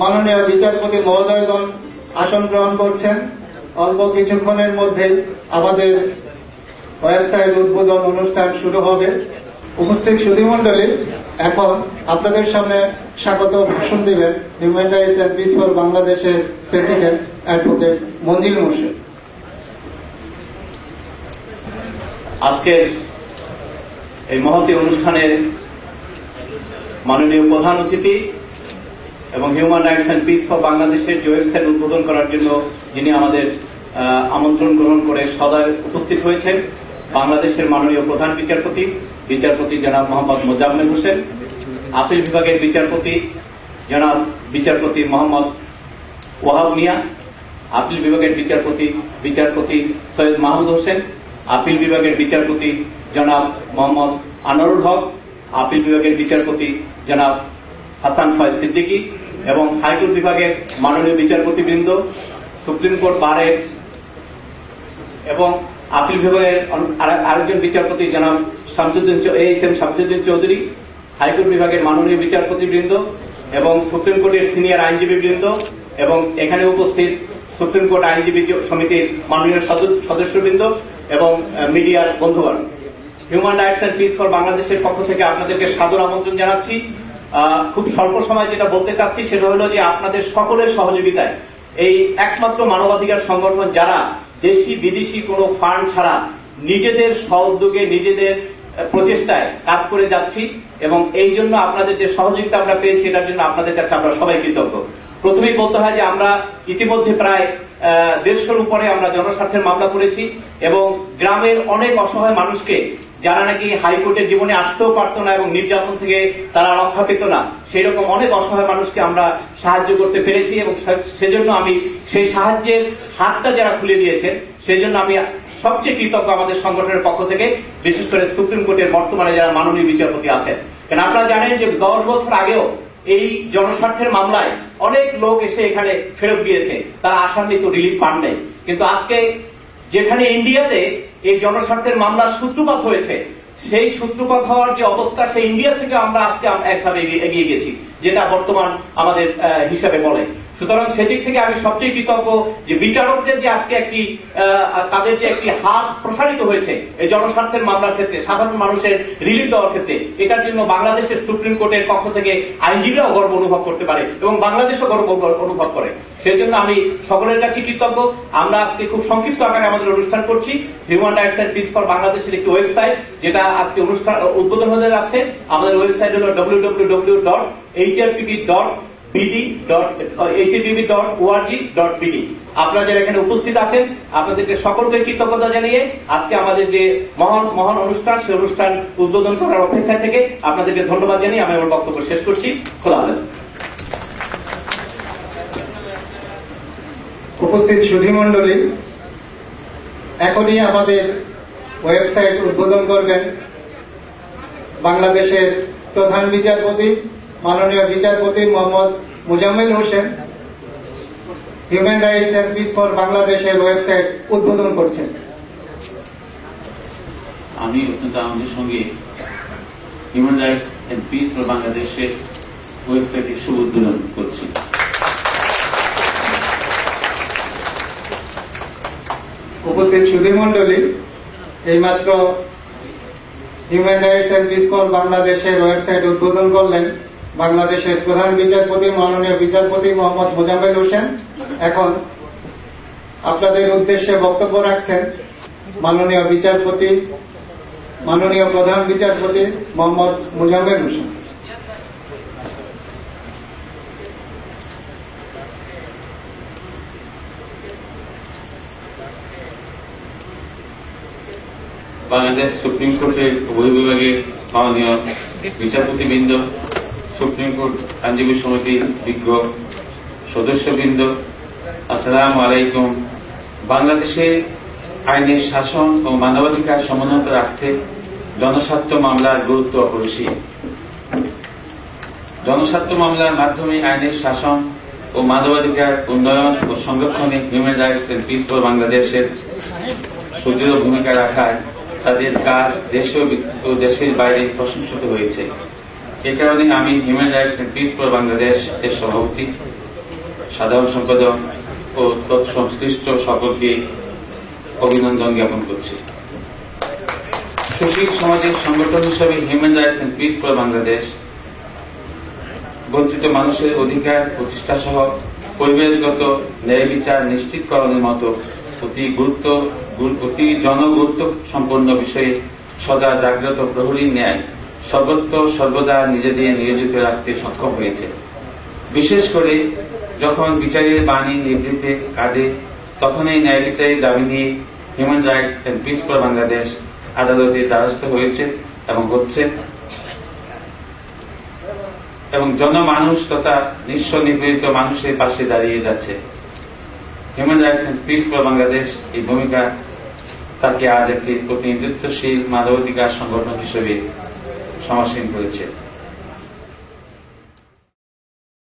মাননীয় বিচারপতি মহোদয়গণ আসন গ্রহণ করছেন। অল্প কিছুক্ষণের মধ্যেই আমাদের ওয়েবসাইট উদ্বোধন অনুষ্ঠান শুরু হবে। উপস্থিত সুধীমণ্ডলী, এখন আপনাদের সামনে স্বাগত ভাষণ দিবেন human rights and piece for বাংলাদেশের প্রেসিডেন্ট অ্যাডভোকেট মঞ্জিল মোর্শেদ। আজকের এই মহতী অনুষ্ঠানের মাননীয় প্রধান অতিথি এবং human rights and piece for বাংলাদেশের যে ওয়েবসাইট উদ্বোধন করার জন্য যিনি আমাদের আমন্ত্রণ গ্রহণ করে সদয় উপস্থিত হয়েছেন, বাংলাদেশের মাননীয় প্রধান বিচারপতি জনাব মোহাম্মদ মোজাম্মেল হোসেন, আপিল বিভাগের বিচারপতি মোহাম্মদ ওয়াহাব মিয়া, আপিল বিভাগের বিচারপতি সৈয়দ মাহমুদ হোসেন, আপিল বিভাগের বিচারপতি জনাব মোহাম্মদ আনোয়ারুল হক, আপিল বিভাগের বিচারপতি জনাব হাসান ফয়েজ সিদ্দিকী এবং হাইকোর্ট বিভাগের মাননীয় বিচারপতিবৃন্দ, সুপ্রিম কোর্ট বারের এবং আপিল বিভাগের আরেকজন বিচারপতি জনাব শামসুদ্দিন চৌধুরী, হাইকোর্ট বিভাগের মাননীয় বিচারপতিবৃন্দ এবং সুপ্রিম কোর্টের সিনিয়র আইনজীবীবৃন্দ এবং এখানে উপস্থিত সুপ্রিম কোর্ট আইনজীবী সমিতির মাননীয় সদস্যবৃন্দ এবং মিডিয়ার বন্ধুগণ, human rights and piece for বাংলাদেশের পক্ষ থেকে আপনাদেরকে সাদর আমন্ত্রণ জানাচ্ছি। খুব স্বল্প সময় যেটা বলতে চাচ্ছি সেটা হলো যে আপনাদের সকলের সহযোগিতায় এই একমাত্র মানবাধিকার সংগঠন যারা দেশি বিদেশি কোনো ফান্ড ছাড়া নিজেদের সহযোগে নিজেদের প্রচেষ্টায় কাজ করে যাচ্ছি এবং এই জন্য আপনাদের যে সহযোগিতা আমরা পেয়েছি এটার জন্য আপনাদের কাছে আমরা সবাই কৃতজ্ঞ। প্রথমেই বলতে হয় যে আমরা ইতিমধ্যে প্রায় 150-র উপরে আমরা জনস্বার্থের মামলা করেছি এবং গ্রামের অনেক অসহায় মানুষকে যারা নাকি হাইকোর্টের জীবনে আসতেও পারত না এবং নির্যাতন থেকে তারা রক্ষা পেত না, সেই রকম অনেক অসহায় মানুষকে আমরা সাহায্য করতে পেরেছি এবং সেজন্য আমি সেই সাহায্যের হাতটা যারা খুলে দিয়েছেন সেই জন্য আমি সবচেয়ে কৃতজ্ঞ আমাদের সংগঠনের পক্ষ থেকে, বিশেষ করে সুপ্রিম কোর্টের বর্তমানে যারা মাননীয় বিচারপতি আছেন। কারণ আপনারা জানেন যে 10 বছর আগেও এই জনস্বার্থের মামলায় অনেক লোক এসে এখানে ফেরত গিয়েছে, তারা আশান্বিত রিলিফ পান নাই। কিন্তু আজকে যেখানে ইন্ডিয়াতে এই জনস্বার্থের মামলার সূত্রপাত হয়েছে, সেই সূত্রপাত হওয়ার যে অবস্থা সেই ইন্ডিয়া থেকে আমরা আজকে একভাবে এগিয়ে গেছি, যেটা বর্তমান আমাদের হিসাবে বলে। সুতরাং সেদিক থেকে আমি সবচেয়ে কৃতজ্ঞ যে বিচারকদের যে আজকে তাদের যে একটি হাত প্রসারিত হয়েছে এই জনস্বার্থের মামলার ক্ষেত্রে, সাধারণ মানুষের রিলিফ দেওয়ার ক্ষেত্রে, এটার জন্য বাংলাদেশের সুপ্রিম কোর্টের পক্ষ থেকে আইনজীবীরাও গর্ব অনুভব করতে পারে এবং বাংলাদেশও গর্ব অনুভব করে। সেই জন্য আমি সকলের কাছে কৃতজ্ঞ। আমরা আজকে খুব সংক্ষিপ্ত আকারে আমাদের অনুষ্ঠান করছি। Human rights and piece for বাংলাদেশের একটি ওয়েবসাইট যেটা আজকে অনুষ্ঠান উদ্বোধন হতে যাচ্ছে। আমাদের ওয়েবসাইট হল www.hcbb.org.bd। আপনারা যারা এখানে উপস্থিত আছেন আপনাদেরকে সকলকে কৃতজ্ঞতা জানিয়ে আজকে আমাদের যে মহান অনুষ্ঠান সেই অনুষ্ঠান উদ্বোধন করার অপেক্ষায় থেকে আপনাদেরকে ধন্যবাদ জানিয়ে আমি আমার বক্তব্য শেষ করছি। খোদা হাফেজ। উপস্থিত সুধীমণ্ডলী, এখনই আমাদের ওয়েবসাইট উদ্বোধন করবেন বাংলাদেশের প্রধান বিচারপতি মাননীয় বিচারপতি Mohammad Mozammel Hossain. Human rights and piece for বাংলাদেশের ওয়েবসাইট উদ্বোধন করছেন। আমি অত্যন্ত আনন্দের সঙ্গে human rights and piece for বাংলাদেশের ওয়েবসাইটের শুভ উদ্বোধন করছি। উপস্থিত সুধীমণ্ডলী, এইমাত্র human rights and piece for বাংলাদেশের ওয়েবসাইট উদ্বোধন করলেন বাংলাদেশের প্রধান বিচারপতি মাননীয় বিচারপতি মোহাম্মদ মোজাম্মেল হোসেন। এখন আপনাদের উদ্দেশ্যে বক্তব্য রাখছেন মাননীয় প্রধান বিচারপতি মোহাম্মদ মোজাম্মেল হোসেন। বাংলাদেশ সুপ্রিম কোর্টের উভয় বিভাগের মাননীয় বিচারপতিবৃন্দ, সুপ্রিম কোর্ট আইনজীবী সমিতির বিজ্ঞ সদস্যবৃন্দ, আসসালামু আলাইকুম। বাংলাদেশে আইনের শাসন ও মানবাধিকার সমুন্নত রাখতে জনস্বার্থ মামলার গুরুত্ব অপরিসীম। জনস্বার্থ মামলার মাধ্যমে আইনের শাসন ও মানবাধিকার উন্নয়ন ও সংরক্ষণে human rights and piece for বাংলাদেশের সুদৃঢ় ভূমিকা রাখায় তাদের কাজ দেশে ও দেশের বাইরে প্রশংসিত হয়েছে। এ কারণে আমি human rights and piece for Bangladesh এর সভাপতি সাধারণ সম্পাদক ও তৎসংশ্লিষ্ট সকলকে অভিনন্দন জ্ঞাপন করছি। সুশীল সামাজিক সংগঠন হিসেবে human rights and piece for Bangladesh বঞ্চিত মানুষের অধিকার প্রতিষ্ঠা সহ পরিবেশগত ন্যায় বিচার নিশ্চিতকরণের মতো অতি জনগুরুত্ব সম্পন্ন বিষয়ে সদা জাগ্রত প্রহরীর ন্যায় সর্বত্র সর্বদা নিজেদের নিয়োজিত রাখতে সক্ষম হয়েছে। বিশেষ করে যখন বিচারের বাণী নিভৃতে কাঁদে, তখন এই ন্যায় বিচারের দাবি নিয়ে human rights and piece for Bangladesh আদালতের দ্বারস্থ হয়েছে এবং হচ্ছে, এবং জনমানুষ তথা নিঃস্ব নিপীড়িত মানুষের পাশে দাঁড়িয়ে যাচ্ছে। Human rights and piece for Bangladesh এই ভূমিকা তাকে আজ একটি প্রতিনিধিত্বশীল মানবাধিকার সংগঠন হিসেবে সমাসীন করেছে।